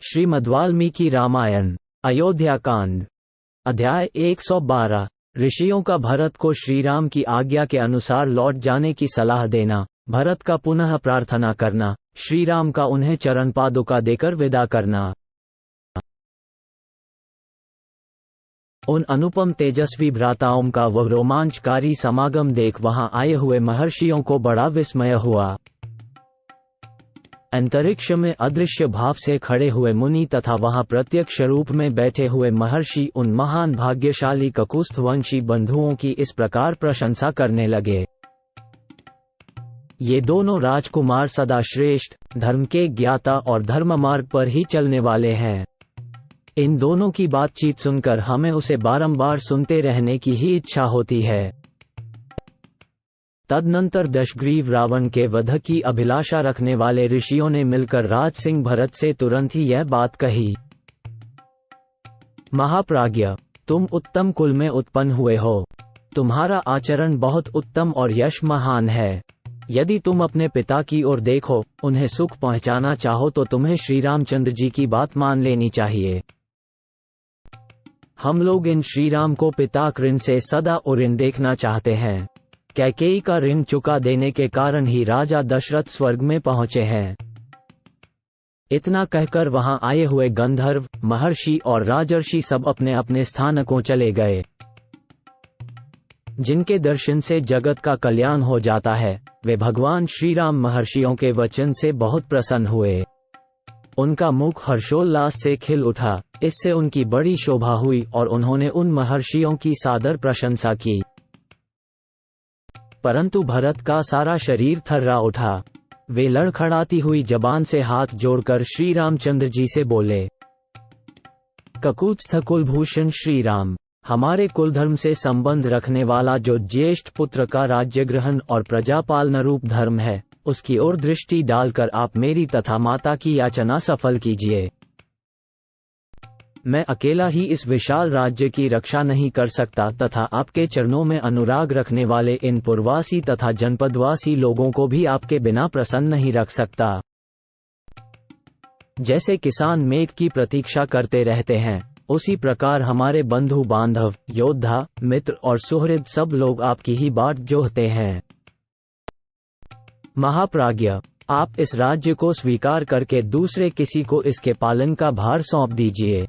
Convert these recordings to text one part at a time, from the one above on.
श्रीमद्वाल्मीकि रामायण अयोध्या कांड अध्याय 112 ऋषियों का भरत को श्रीराम की आज्ञा के अनुसार लौट जाने की सलाह देना, भरत का पुनः प्रार्थना करना, श्रीराम का उन्हें चरण पादुका देकर विदा करना। उन अनुपम तेजस्वी भ्राताओं का वह रोमांचकारी समागम देख वहां आए हुए महर्षियों को बड़ा विस्मय हुआ। अंतरिक्ष में अदृश्य भाव से खड़े हुए मुनि तथा वहां प्रत्यक्ष रूप में बैठे हुए महर्षि उन महान भाग्यशाली ककुस्थवंशी बंधुओं की इस प्रकार प्रशंसा करने लगे। ये दोनों राजकुमार सदा श्रेष्ठ, धर्म के ज्ञाता और धर्म मार्ग पर ही चलने वाले हैं। इन दोनों की बातचीत सुनकर हमें उसे बारंबार सुनते रहने की ही इच्छा होती है। तदनंतर दशग्रीव रावण के वध की अभिलाषा रखने वाले ऋषियों ने मिलकर राज सिंह भरत से तुरंत ही यह बात कही। महाप्राज्ञ, तुम उत्तम कुल में उत्पन्न हुए हो। तुम्हारा आचरण बहुत उत्तम और यश महान है। यदि तुम अपने पिता की ओर देखो, उन्हें सुख पहुंचाना चाहो तो तुम्हें श्री रामचंद्र जी की बात मान लेनी चाहिए। हम लोग इन श्रीराम को पिता ऋण से सदा ऋण देखना चाहते हैं। कैकेयी का ऋण चुका देने के कारण ही राजा दशरथ स्वर्ग में पहुंचे हैं। इतना कहकर वहां आए हुए गंधर्व, महर्षि और राजर्षि सब अपने अपने स्थान को चले गए। जिनके दर्शन से जगत का कल्याण हो जाता है, वे भगवान श्रीराम महर्षियों के वचन से बहुत प्रसन्न हुए। उनका मुख हर्षोल्लास से खिल उठा। इससे उनकी बड़ी शोभा हुई और उन्होंने उन महर्षियों की सादर प्रशंसा की। परंतु भरत का सारा शरीर थर्रा उठा। वे लड़खड़ाती हुई जबान से हाथ जोड़कर श्री रामचंद्र जी से बोले, ककुत्स्थ कुलभूषण श्री राम, हमारे कुलधर्म से संबंध रखने वाला जो ज्येष्ठ पुत्र का राज्य ग्रहण और प्रजापालन रूप धर्म है, उसकी ओर दृष्टि डालकर आप मेरी तथा माता की याचना सफल कीजिए। मैं अकेला ही इस विशाल राज्य की रक्षा नहीं कर सकता तथा आपके चरणों में अनुराग रखने वाले इन पुरवासी तथा जनपदवासी लोगों को भी आपके बिना प्रसन्न नहीं रख सकता। जैसे किसान मेघ की प्रतीक्षा करते रहते हैं, उसी प्रकार हमारे बंधु बांधव, योद्धा, मित्र और सुहृद सब लोग आपकी ही बाट जोहते हैं। महाप्राज्ञ, आप इस राज्य को स्वीकार करके दूसरे किसी को इसके पालन का भार सौंप दीजिए।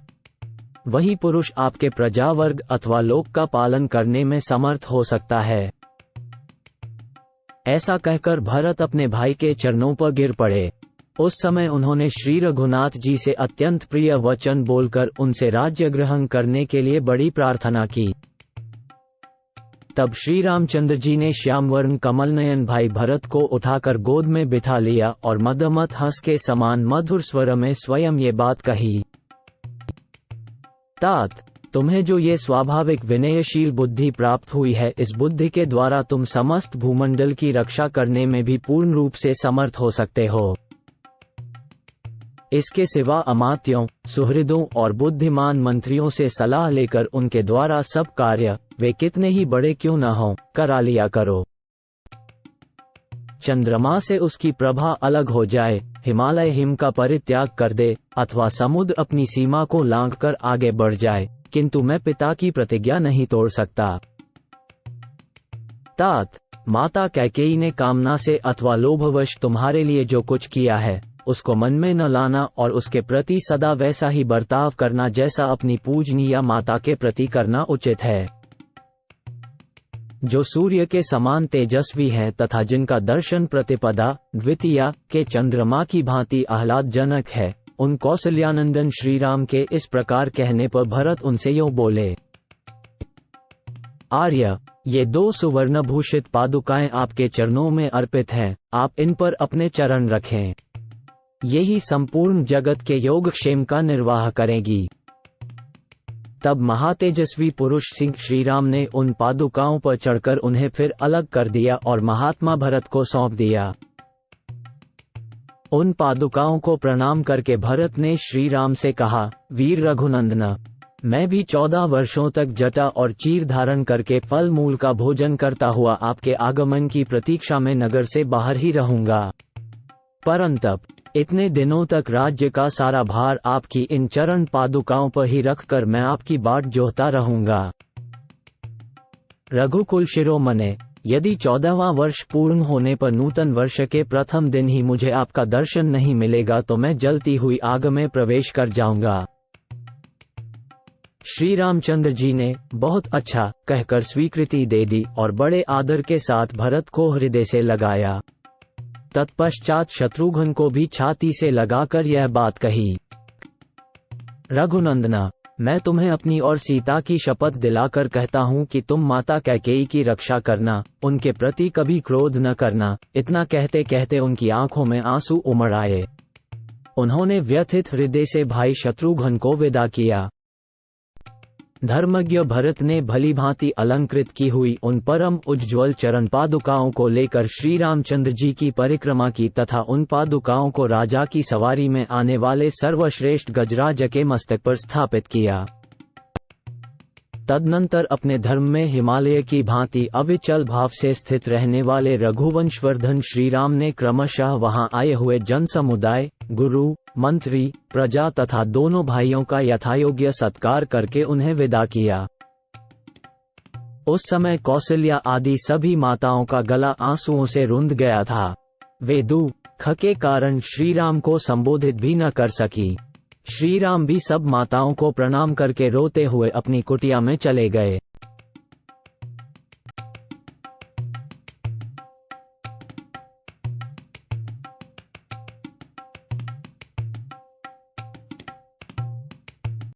वही पुरुष आपके प्रजावर्ग अथवा लोक का पालन करने में समर्थ हो सकता है। ऐसा कहकर भरत अपने भाई के चरणों पर गिर पड़े। उस समय उन्होंने श्री रघुनाथ जी से अत्यंत प्रिय वचन बोलकर उनसे राज्य ग्रहण करने के लिए बड़ी प्रार्थना की। तब श्री रामचंद्र जी ने श्यामवर्ण कमलनयन भाई भरत को उठाकर गोद में बिठा लिया और मदमत हंस के समान मधुर स्वर में स्वयं ये बात कही, तात, तुम्हें जो ये स्वाभाविक विनयशील बुद्धि प्राप्त हुई है, इस बुद्धि के द्वारा तुम समस्त भूमंडल की रक्षा करने में भी पूर्ण रूप से समर्थ हो सकते हो। इसके सिवा अमात्यों, सुहृदों और बुद्धिमान मंत्रियों से सलाह लेकर उनके द्वारा सब कार्य, वे कितने ही बड़े क्यों न हों, करा लिया करो। चंद्रमा से उसकी प्रभा अलग हो जाए, हिमालय हिम का परित्याग कर दे अथवा समुद्र अपनी सीमा को लांघकर आगे बढ़ जाए, किंतु मैं पिता की प्रतिज्ञा नहीं तोड़ सकता। तात, माता कैकेयी ने कामना से अथवा लोभवश तुम्हारे लिए जो कुछ किया है, उसको मन में न लाना और उसके प्रति सदा वैसा ही बर्ताव करना जैसा अपनी पूजनीय माता के प्रति करना उचित है। जो सूर्य के समान तेजस्वी हैं तथा जिनका दर्शन प्रतिपदा द्वितीया के चंद्रमा की भांति आह्लादजनक है, उन कौसल्यानंदन श्रीराम के इस प्रकार कहने पर भरत उनसे यूं बोले, आर्य, ये दो सुवर्णभूषित पादुकाएं आपके चरणों में अर्पित हैं, आप इन पर अपने चरण रखें। यही संपूर्ण जगत के योगक्षेम का निर्वाह करेगी। तब महातेजस्वी पुरुष सिंह श्रीराम ने उन पादुकाओं पर चढ़कर उन्हें फिर अलग कर दिया और महात्मा भरत को सौंप दिया। उन पादुकाओं को प्रणाम करके भरत ने श्रीराम से कहा, वीर रघुनंदन, मैं भी 14 वर्षों तक जटा और चीर धारण करके फल मूल का भोजन करता हुआ आपके आगमन की प्रतीक्षा में नगर से बाहर ही रहूंगा। परंतप इतने दिनों तक राज्य का सारा भार आपकी इन चरण पादुकाओं पर ही रखकर मैं आपकी बाट जोहता रहूंगा। रघुकुल शिरोमणे, यदि 14वां वर्ष पूर्ण होने पर नूतन वर्ष के प्रथम दिन ही मुझे आपका दर्शन नहीं मिलेगा तो मैं जलती हुई आग में प्रवेश कर जाऊंगा। श्री रामचंद्र जी ने बहुत अच्छा कहकर स्वीकृति दे दी और बड़े आदर के साथ भरत को हृदय से लगाया। तत्पश्चात शत्रुघ्न को भी छाती से लगाकर यह बात कही, रघुनंदना, मैं तुम्हें अपनी और सीता की शपथ दिलाकर कहता हूँ कि तुम माता कैकेयी की रक्षा करना, उनके प्रति कभी क्रोध न करना। इतना कहते कहते उनकी आंखों में आंसू उमड़ आए। उन्होंने व्यथित हृदय से भाई शत्रुघ्न को विदा किया। धर्मज्ञ भरत ने भली भांति अलंकृत की हुई उन परम उज्ज्वल चरण पादुकाओं को लेकर श्री रामचंद्र जी की परिक्रमा की तथा उन पादुकाओं को राजा की सवारी में आने वाले सर्वश्रेष्ठ गजराज के मस्तक पर स्थापित किया। तदनंतर अपने धर्म में हिमालय की भांति अविचल भाव से स्थित रहने वाले रघुवंशवर्धन श्रीराम ने क्रमशः वहां आए हुए जन समुदाय, गुरु, मंत्री, प्रजा तथा दोनों भाइयों का यथायोग्य सत्कार करके उन्हें विदा किया। उस समय कौशल्या आदि सभी माताओं का गला आंसुओं से रुंध गया था। वे दुख के कारण श्रीराम को संबोधित भी न कर सकी। श्रीराम भी सब माताओं को प्रणाम करके रोते हुए अपनी कुटिया में चले गए।